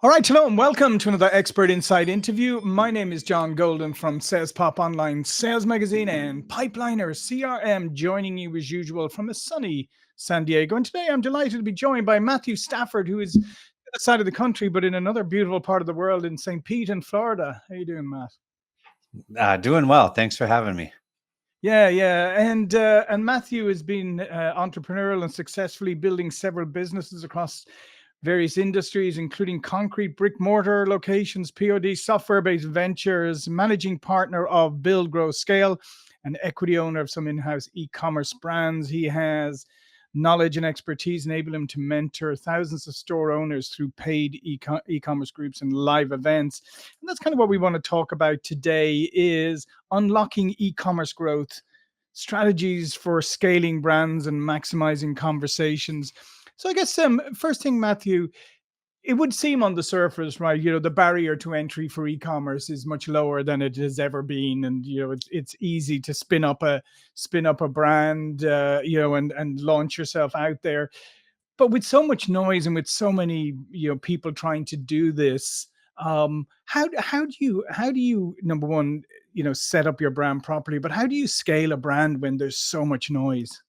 All right, hello and welcome to another Expert Insight interview. My name is John Goldin from Sales Pop Online Sales Magazine and Pipeliner CRM, joining you as usual from a sunny San Diego. And today I'm delighted to be joined by Matthew Stafford, who is on the side of the country, but in another beautiful part of the world in St. Pete in Florida. How you doing, Matt? Doing well. Thanks for having me. Yeah. And Matthew has been entrepreneurial and successfully building several businesses across various industries, including concrete, brick mortar locations, POD, software-based ventures, managing partner of Build, Grow, Scale, and equity owner of some in-house e-commerce brands. He has knowledge and expertise enable him to mentor thousands of store owners through paid e-commerce groups and live events. And that's kind of what we want to talk about today is unlocking e-commerce growth, strategies for scaling brands and maximizing conversations. So I guess first thing, Matthew, it would seem on the surface, right? The barrier to entry for e-commerce is much lower than it has ever been, and it's easy to spin up a brand, and launch yourself out there. But with so much noise and with so many people trying to do this, how do you number one set up your brand properly? But how do you scale a brand when there's so much noise?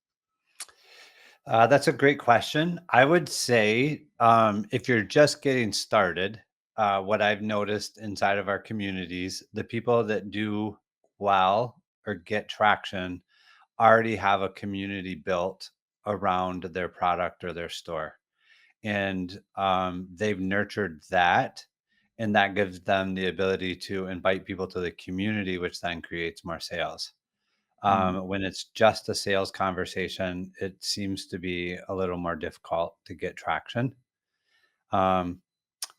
That's a great question. I would say if you're just getting started, what I've noticed inside of our communities, the people that do well or get traction already have a community built around their product or their store. And they've nurtured that. And that gives them the ability to invite people to the community, which then creates more sales. Mm. When it's just a sales conversation, it seems to be a little more difficult to get traction. Um,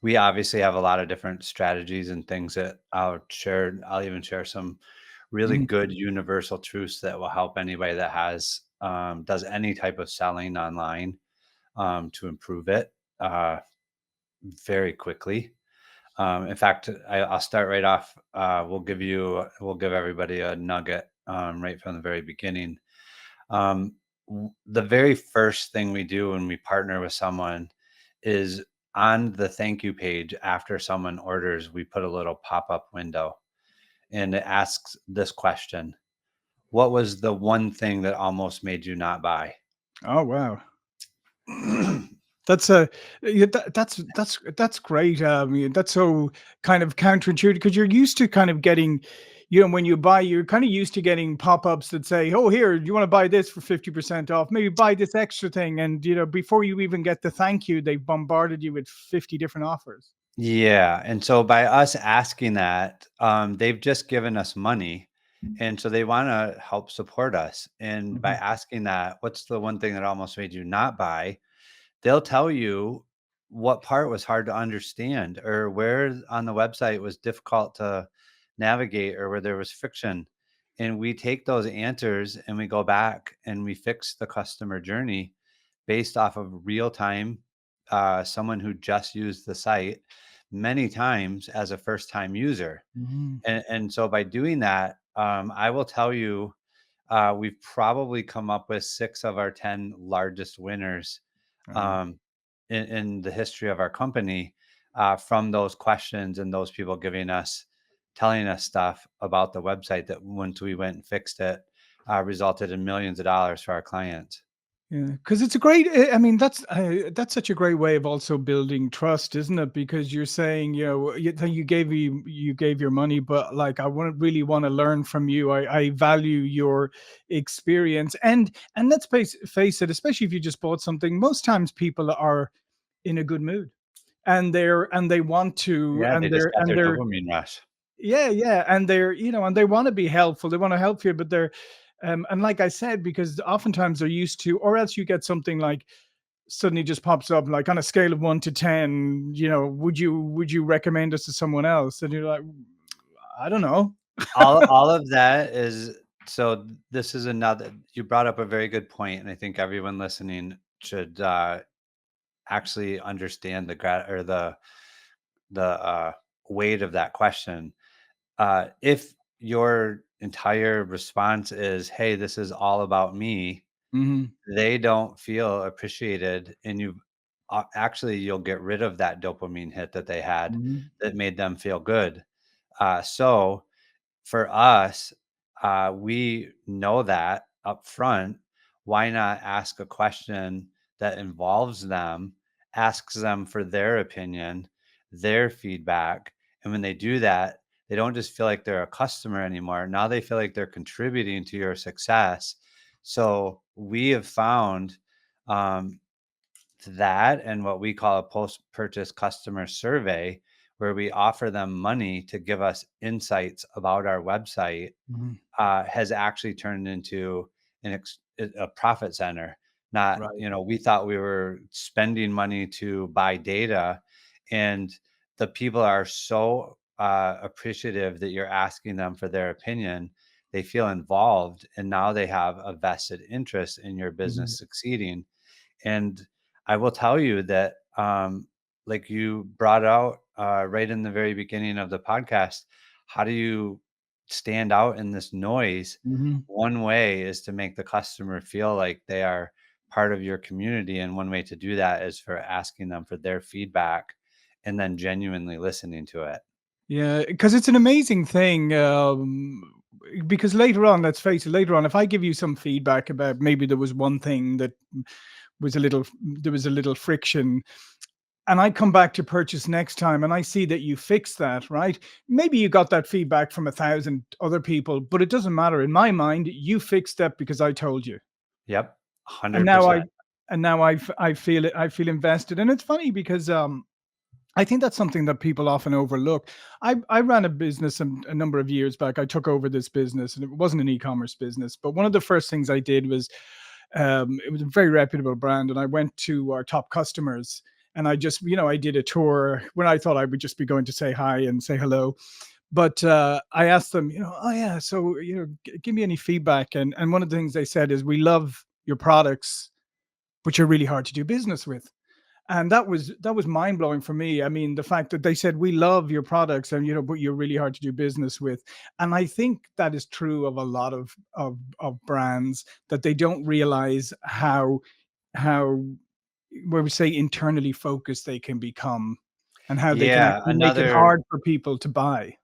we obviously have a lot of different strategies and things that I'll share. I'll even share some really Mhm. good universal truths that will help anybody that has does any type of selling online to improve it very quickly. In fact, I'll start right off. We'll give everybody a nugget right from the very beginning. Um, the very first thing we do when we partner with someone is on the thank you page after someone orders, we put a little pop up window and it asks this question: what was the one thing that almost made you not buy? Oh wow. That's a yeah, that's great. Yeah, that's so kind of counterintuitive because you're used to kind of getting, when you buy, you're kind of used to getting pop-ups that say, "Oh, here, you want to buy this for 50% off? Maybe buy this extra thing." And before you even get the thank you, they've bombarded you with 50 different offers. Yeah, and so by us asking that, they've just given us money, and so they wanna help support us, and by Mhm. asking that, "What's the one thing that almost made you not buy?" They'll tell you what part was hard to understand or where on the website was difficult to navigate or where there was friction, and we take those answers and we go back and we fix the customer journey based off of real time, someone who just used the site many times as a first time user. Mhm. And so by doing that, I will tell you, we've probably come up with 6 of our 10 largest winners Wow. um, in the history of our company from those questions and those people telling us stuff about the website that once we went and fixed it, resulted in millions of dollars for our clients. Yeah, because it's a great. I mean, that's such a great way of also building trust, isn't it? Because you're saying, you gave your money, but like I want really want to learn from you. I value your experience, and let's face it, especially if you just bought something. Most times, people are in a good mood, and they want to, Yeah, they just got and their they're dopamine rush. yeah, and and they want to be helpful. They want to help you, but they're and like I said, because oftentimes they're used to, or else you get something like suddenly just pops up like on a scale of 1 to 10, would you recommend us to someone else? And you're like, I don't know. All of that is so this is another you brought up a very good point, and I think everyone listening should actually understand the weight of that question. If your entire response is, "Hey, this is all about me," Hmm. they don't feel appreciated, and you've actually you'll get rid of that dopamine hit that they had Mhm. that made them feel good. So for us, we know that up front. Why not ask a question that involves them, asks them for their opinion, their feedback? And when they do that, they don't just feel like they're a customer anymore. Now they feel like they're contributing to your success. So we have found um, that and what we call a post purchase customer survey, where we offer them money to give us insights about our website, Mhm. has actually turned into a profit center. Not, Right. we thought we were spending money to buy data, and the people are so appreciative that you're asking them for their opinion. They feel involved, and now they have a vested interest in your Mhm. business succeeding. And I will tell you that, like you brought out right in the very beginning of the podcast, how do you stand out in this noise? Mhm. One way is to make the customer feel like they are part of your community. And one way to do that is for asking them for their feedback and then genuinely listening to it. Yeah, because it's an amazing thing. Because later on, let's face it, later on, if I give you some feedback about maybe there was one thing that was a little, there was a little friction, and I come back to purchase next time and I see that you fixed that, right? Maybe you got that feedback from 1,000 other people, but it doesn't matter. In my mind, you fixed that because I told you. Yep. And now 100%. I feel it, I feel invested. And it's funny because I think that's something that people often overlook. I ran a business a number of years back. I took over this business, and it wasn't an e-commerce business. But one of the first things I did was, it was a very reputable brand, and I went to our top customers, and I just, I did a tour when I thought I would just be going to say hi and say hello. But I asked them, oh yeah, so give me any feedback. And one of the things they said is, we love your products, but you're really hard to do business with. And that was mind blowing for me. I mean, the fact that they said, we love your products, and but you're really hard to do business with. And I think that is true of a lot of brands, that they don't realize how where we say internally focused they can become, and how they can Yeah. actually make it hard for people to buy.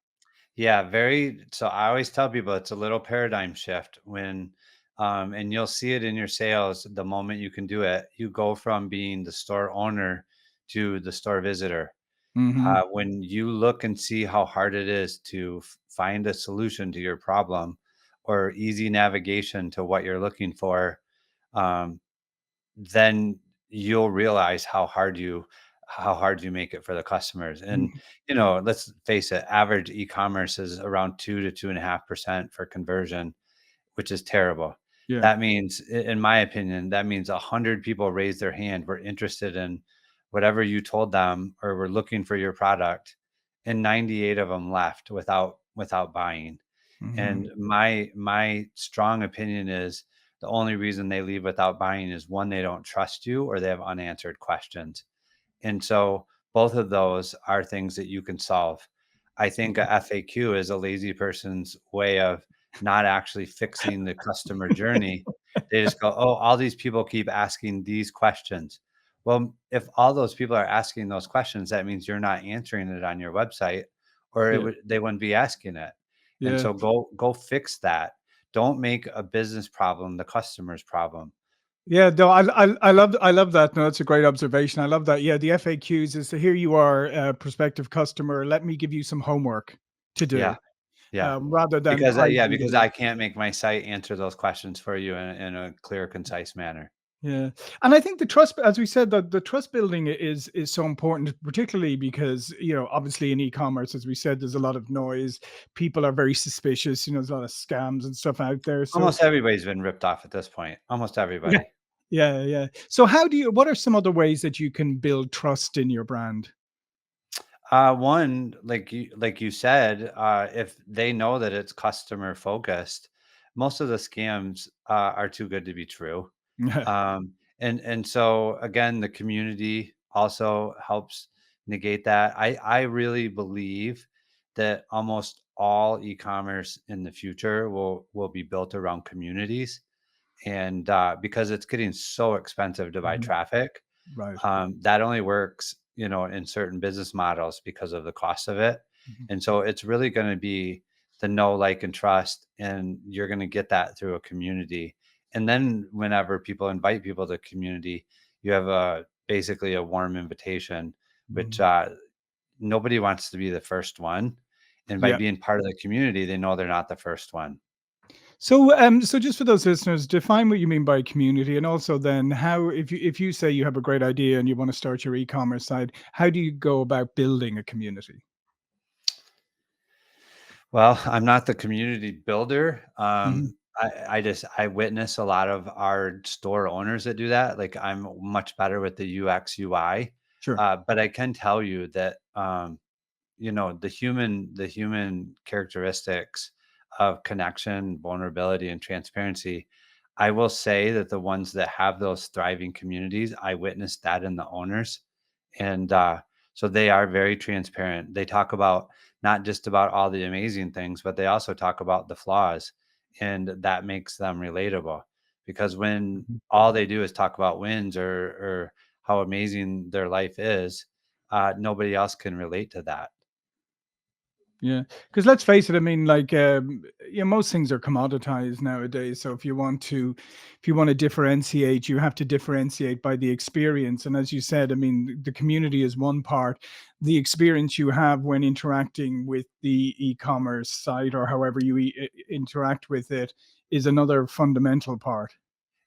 Yeah, very. So I always tell people it's a little paradigm shift when, and you'll see it in your sales the moment you can do it. You go from being the store owner to the store visitor. Hmm. When you look and see how hard it is to find a solution to your problem or easy navigation to what you're looking for, um, then you'll realize how hard you make it for the customers. And let's face it, average e-commerce is around 2 to 2.5% for conversion, which is terrible. Yeah. That means, in my opinion, that means 100 people raised their hand, were interested in whatever you told them or were looking for your product, and 98 of them left without buying. Hmm. And my strong opinion is the only reason they leave without buying is, one, they don't trust you, or they have unanswered questions. And so both of those are things that you can solve. I think a FAQ is a lazy person's way of not actually fixing the customer journey. They just go, "Oh, all these people keep asking these questions." Well, if all those people are asking those questions, that means you're not answering it on your website, or Yeah. they wouldn't be asking it. And Yeah. so go fix that. Don't make a business problem the customer's problem. Yeah, no, I love that. No, that's a great observation. I love that. Yeah, the FAQs is, so here you are, a prospective customer. Let me give you some homework to Yeah. do, Yeah. rather than Because, I yeah, do because the. I can't make my site answer those questions for you in a clear, concise manner. Yeah, and I think the trust, as we said, that the trust building is so important, particularly because obviously in e-commerce, as we said, there's a lot of noise. People are very suspicious. There's a lot of scams and stuff out there. So Almost everybody's been ripped off at this point. Almost yeah, everybody. yeah, yeah. So how do you? What are some other ways that you can build trust in your brand? One, like you said, if they know that it's customer focused, most of the scams are too good to be true. And so again, the community also helps negate that. I really believe that almost all e-commerce in the future will be built around communities, and because it's getting so expensive to buy Mhm. traffic, Right. That only works, in certain business models because of the cost of it. Mhm. And so it's really going to be the know, like, and trust, and you're going to get that through a community. And then whenever people invite people to community, you have basically a warm invitation, which Mhm. nobody wants to be the first one. And by Yeah. being part of the community, they know they're not the first one. So, so just for those listeners, define what you mean by community, and also then how, if you say you have a great idea and you want to start your e-commerce site, how do you go about building a community? Well, I'm not the community builder. Mhm. I witness a lot of our store owners that do that. Like, I'm much better with the UX UI, Sure. but I can tell you that the human characteristics of connection, vulnerability, and transparency. I will say that the ones that have those thriving communities, I witnessed that in the owners, and so they are very transparent. They talk about not just about all the amazing things, but they also talk about the flaws, and that makes them relatable. Because when Mhm. all they do is talk about wins or how amazing their life is, nobody else can relate to that. Yeah, because let's face it. I mean, like, most things are commoditized nowadays. So if you want to differentiate, you have to differentiate by the experience. And as you said, I mean, the community is one part. The experience you have when interacting with the e-commerce site, or however you interact with it, is another fundamental part.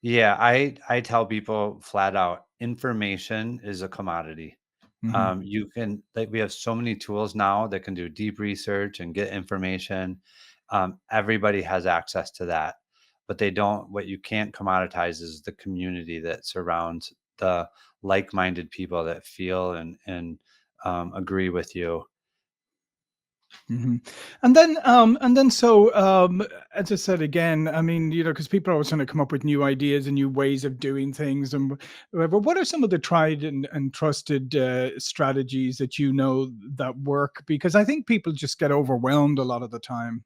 Yeah, I tell people flat out, information is a commodity. Hmm. You can like we have so many tools now that can do deep research and get information. Everybody has access to that, but they don't. What you can't commoditize is the community that surrounds the like-minded people that feel and agree with you. Hmm. And then, as I said again, I mean, because people are always trying to come up with new ideas and new ways of doing things, and whatever. What are some of the tried and trusted strategies that that work? Because I think people just get overwhelmed a lot of the time.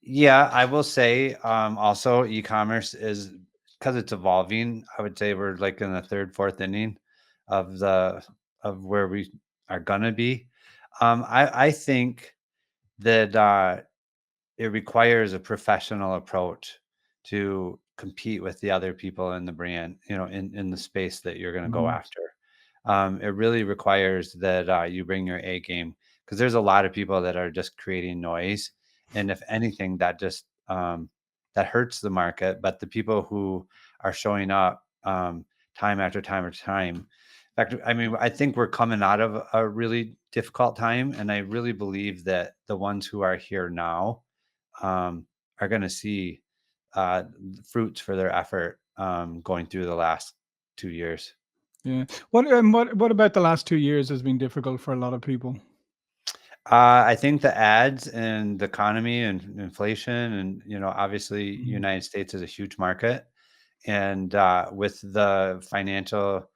Yeah, I will say, also e-commerce is because it's evolving. I would say we're like in the third, fourth inning of the of where we are gonna be. I think that it requires a professional approach to compete with the other people in the brand, in the space that you're going to go Mhm. after. It really requires that you bring your A game because there's a lot of people that are just creating noise, and if anything, that hurts the market. But the people who are showing up time after time after time, in fact, I mean, I think we're coming out of a really difficult time, and I really believe that the ones who are here now um, are going to see fruits for their effort going through the last 2 years. Yeah. What about the last 2 years has been difficult for a lot of people? I think the ads and the economy and inflation, and obviously, Mhm. United States is a huge market, and with the financial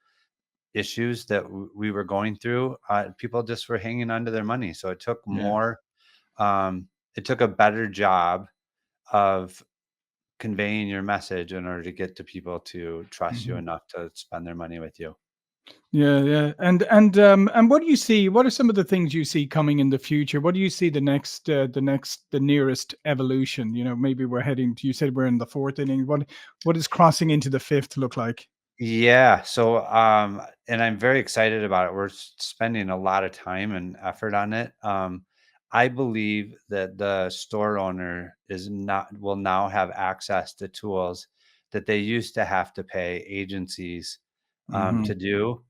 issues that we were going through, people just were hanging on to their money. So it took Yeah. more. It took a better job of conveying your message in order to get to people to trust you Mhm. enough to spend their money with you. Yeah, yeah. And what do you see? What are some of the things you see coming in the future? What do you see the nearest evolution? Maybe we're heading to, you said we're in the fourth inning. What is crossing into the fifth look like? Yeah. So, and I'm very excited about it. We're spending a lot of time and effort on it. I believe that the store owner will now have access to tools that they used to have to pay agencies Hmm. to do.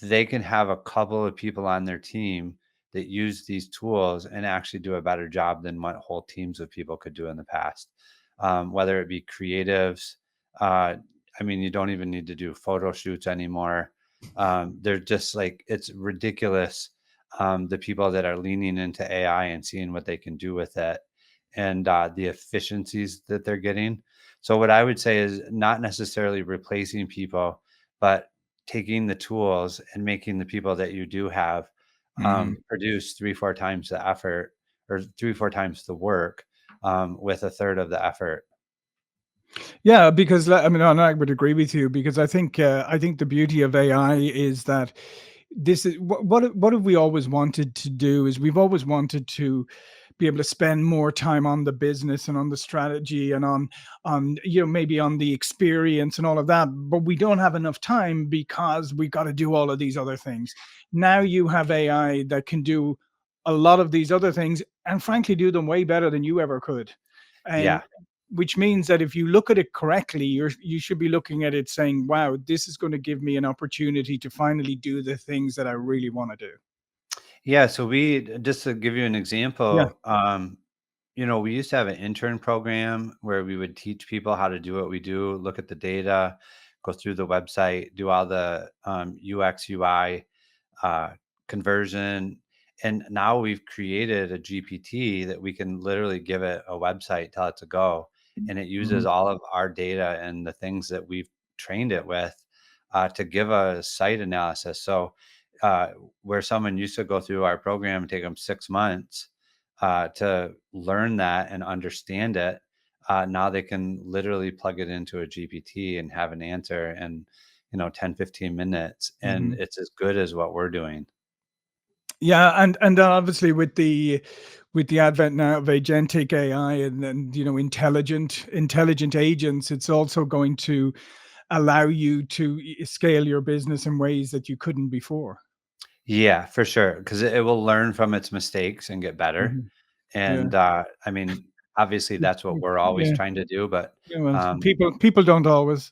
They can have a couple of people on their team that use these tools and actually do a better job than what whole teams of people could do in the past. Whether it be creatives, uh, I mean, you don't even need to do photo shoots anymore. They're just like, it's ridiculous. The people that are leaning into AI and seeing what they can do with it and the efficiencies that they're getting. So, what I would say is not necessarily replacing people, but taking the tools and making the people that you do have Hmm. produce 3 4 times the effort or 3 4 times the work with a third of the effort. Yeah, because I mean, and I would agree with you because I think the beauty of AI is that this is what have we always wanted to do is we've always wanted to be able to spend more time on the business and on the strategy and on maybe on the experience and all of that, but we don't have enough time because we got to do all of these other things. Now you have AI that can do a lot of these other things and frankly do them way better than you ever could. And Yeah. which means that if you look at it correctly, you should be looking at it saying, wow, this is going to give me an opportunity to finally do the things that I really want to do. Yeah, so we just to give you an Yeah. example, we used to have an intern program where we would teach people how to do what we do, look at the data, go through the website, do all the UX, UI, uh, conversion. And now we've created a GPT that we can literally give it a website, tell it to go, and it uses Mhm. all of our data and the things that we've trained it with to give a site analysis. So, uh, where someone used to go through our program and take them 6 months to learn that and understand it, now they can literally plug it into a GPT and have an answer in 10-15 minutes, and Mhm. it's as good as what we're doing. Yeah, and obviously with the advent now of agentic AI and intelligent agents, it's also going to allow you to scale your business in ways that you couldn't before. Yeah, for sure, because it will learn from its mistakes and get better. Mhm. Yeah. And I mean, obviously, that's what we're always Yeah. trying to do. But Yeah. Well, um, people don't always.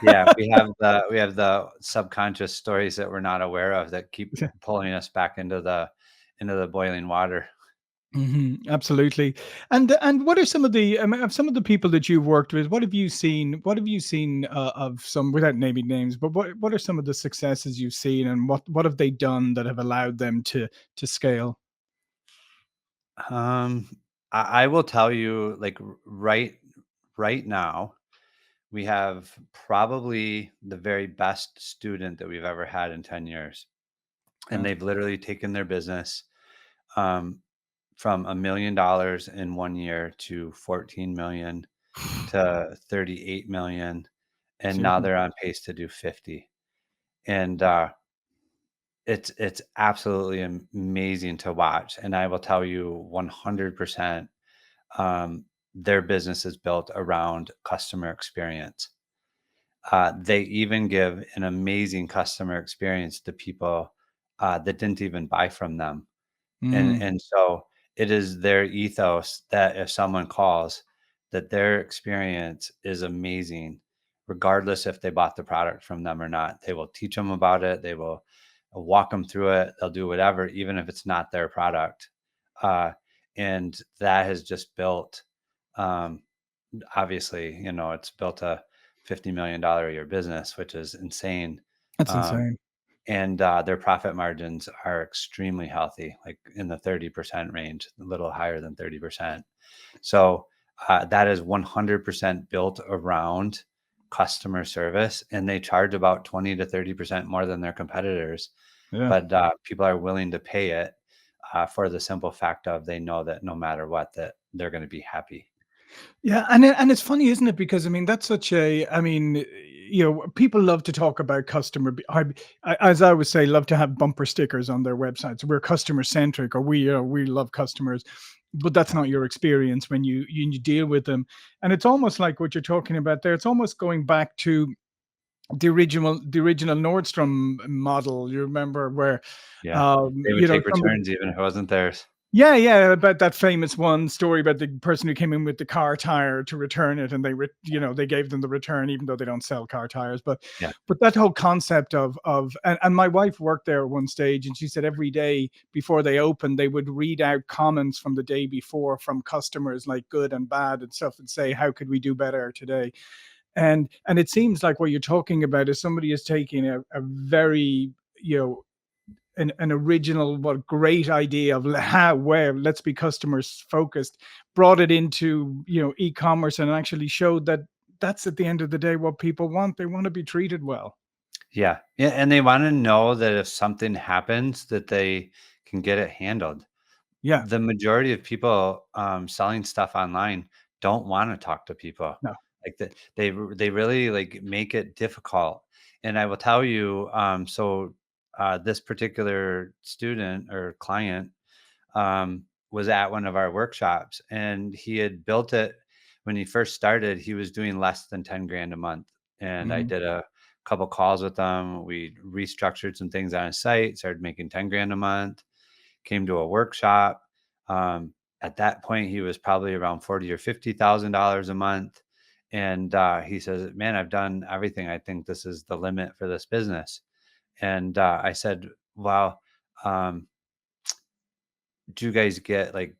yeah, we have the subconscious stories that we're not aware of that keep pulling us back into the boiling water. Absolutely. And what are some of the of some of the people that you've worked with? What have you seen? What have you seen of some, without naming names? But what are some of the successes you've seen, and what have they done that have allowed them to scale? Um, I will tell you, like right now, we have probably the very best student that we've ever had in 10 years. And Yeah. they've literally taken their business um, from $1 million in 1 year to 14 million to 38 million. And now Super. they're on pace to do 50. And it's absolutely amazing to watch. And I will tell you 100%, their business is built around customer experience. They even give an amazing customer experience to people that didn't even buy from them. And Mm, and so it is their ethos that if someone calls, that their experience is amazing, regardless if they bought the product from them or not. They will teach them about it. They will walk them through it. They'll do whatever, even if it's not their product. Uh, and that has just built, um, obviously, it's built a $50 million a year business, which is insane. that's Um, insane. and their profit margins are extremely healthy, like in the 30% range, a little higher than 30%. So that is 100% built around customer service, and they charge about 20 to 30% more than their competitors. Yeah. But people are willing to pay it for the simple fact of they know that no matter what, that they're going to be happy. Yeah, and it's funny, isn't it? Because I mean, that's such a. I mean, people love to talk about as I would say, love to have bumper stickers on their websites. We're customer centric, or we love customers, but that's Yeah. not your experience when you deal with them. And it's almost like what you're talking about there. It's almost going back to the original Nordstrom model. You remember where, Yeah. They would take somebody. returns even if it wasn't theirs. Yeah, yeah, about that famous one story about the person who came in with the car tire to return it, and they gave them the return even though they don't sell car tires. Yeah. But that whole concept of and my wife worked there at one stage, and she said every day before they opened, they would read out comments from the day before from customers, like good and bad and stuff, and say how could we do better today. And it seems like what you're talking about is somebody is taking a very you know an original what great idea of how where let's be customers focused, brought it into e-commerce and actually showed that that's at the end of the day what people want. They want to be treated well. Yeah. Yeah. And they want to know that if something happens, that they can get it handled. Yeah. The majority of people selling stuff online don't want to talk to people. No. Like they really like make it difficult. And I will tell you, this particular student or client was at one of our workshops, and he had built it when he first started. He was doing less than 10 grand a month. And I Mhm. did a couple calls with him. We restructured some things on his site, started making 10 grand a month, came to a workshop. At that point, he was probably around 40 or $50,000 a month. And he says, "Man, I've done everything. I think this is the limit for this business." And I said, "Wow, um, do you guys get like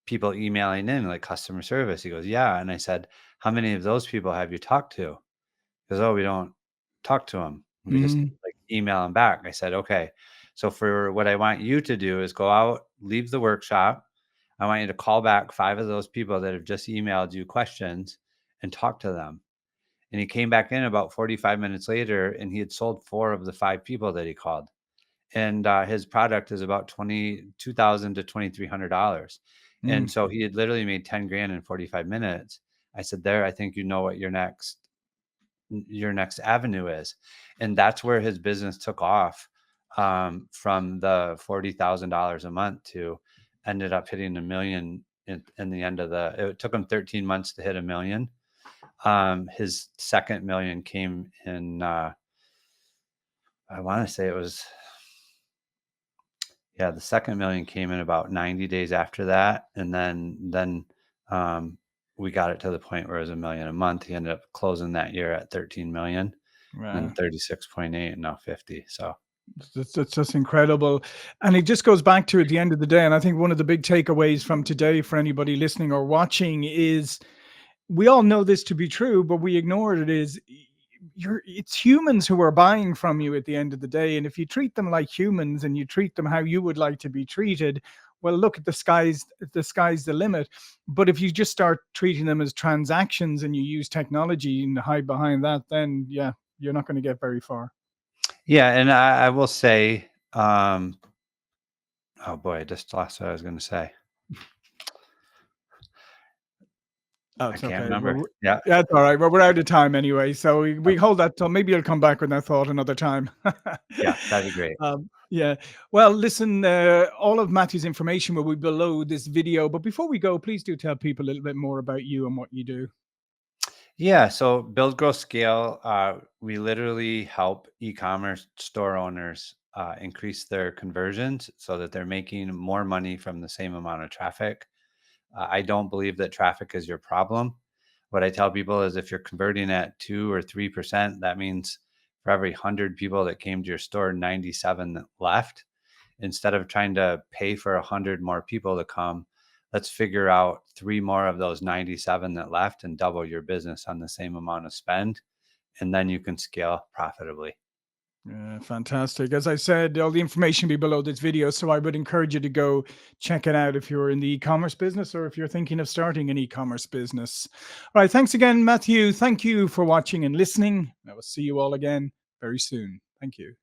people emailing in like customer service?" He goes, "Yeah." And I said, "How many of those people have you talked to?" He goes, "Oh, we don't talk to them. We just Mhm. like email them back." I said, "Okay. So for what I want you to do is go out, leave the workshop. I want you to call back 5 of those people that have just emailed you questions and talk to them." And he came back in about 45 minutes later, and he had sold 4 of the 5 people that he called. And his product is about 22,000 to $2,300. And Mm. so he had literally made 10 grand in 45 minutes. I said, "There, I think you know what your next avenue is." And that's where his business took off, from the $40,000 a month to ended up hitting a million in the end of it took him 13 months to hit a million. His second million came in, I want to say it was, yeah, the second million came in about 90 days after that. And then um, we got it to the point where it was a million a month. He ended up closing that year at 13 million, Wow. and 36.8, and now 50. So That's just incredible. And it just goes back to at the end of the day, and I think one of the big takeaways from today for anybody listening or watching is we all know this to be true, but we ignore it. Is it's humans who are buying from you at the end of the day. And if you treat them like humans and you treat them how you would like to be treated, well, look at the sky's the limit. But if you just start treating them as transactions and you use technology and hide behind that, then yeah, you're not going to get very far. yeah, and I will say, oh boy, I just lost what I was going to say. Oh, I it's can't okay. Well, remember. Yeah, yeah, it's all right. Well, we're out of time anyway, so we hold that till maybe you'll come back with that thought another time. yeah, that'd be great. Yeah. Well, listen, all of Matthew's information will be below this video. But before we go, please do tell people a little bit more about you and what you do. Yeah, so Build, Grow, Scale, we literally help e-commerce store owners increase their conversions so that they're making more money from the same amount of traffic. I don't believe that traffic is your problem. What I tell people is if you're converting at 2 or 3%, that means for every 100 people that came to your store, 97 left. Instead of trying to pay for 100 more people to come, let's figure out 3 more of those 97 that left and double your business on the same amount of spend. And then you can scale profitably. Yeah, fantastic. As I said, all the information will be below this video. So I would encourage you to go check it out if you're in the e-commerce business or if you're thinking of starting an e-commerce business. All right. Thanks again, Matthew. Thank you for watching and listening. I will see you all again very soon. Thank you.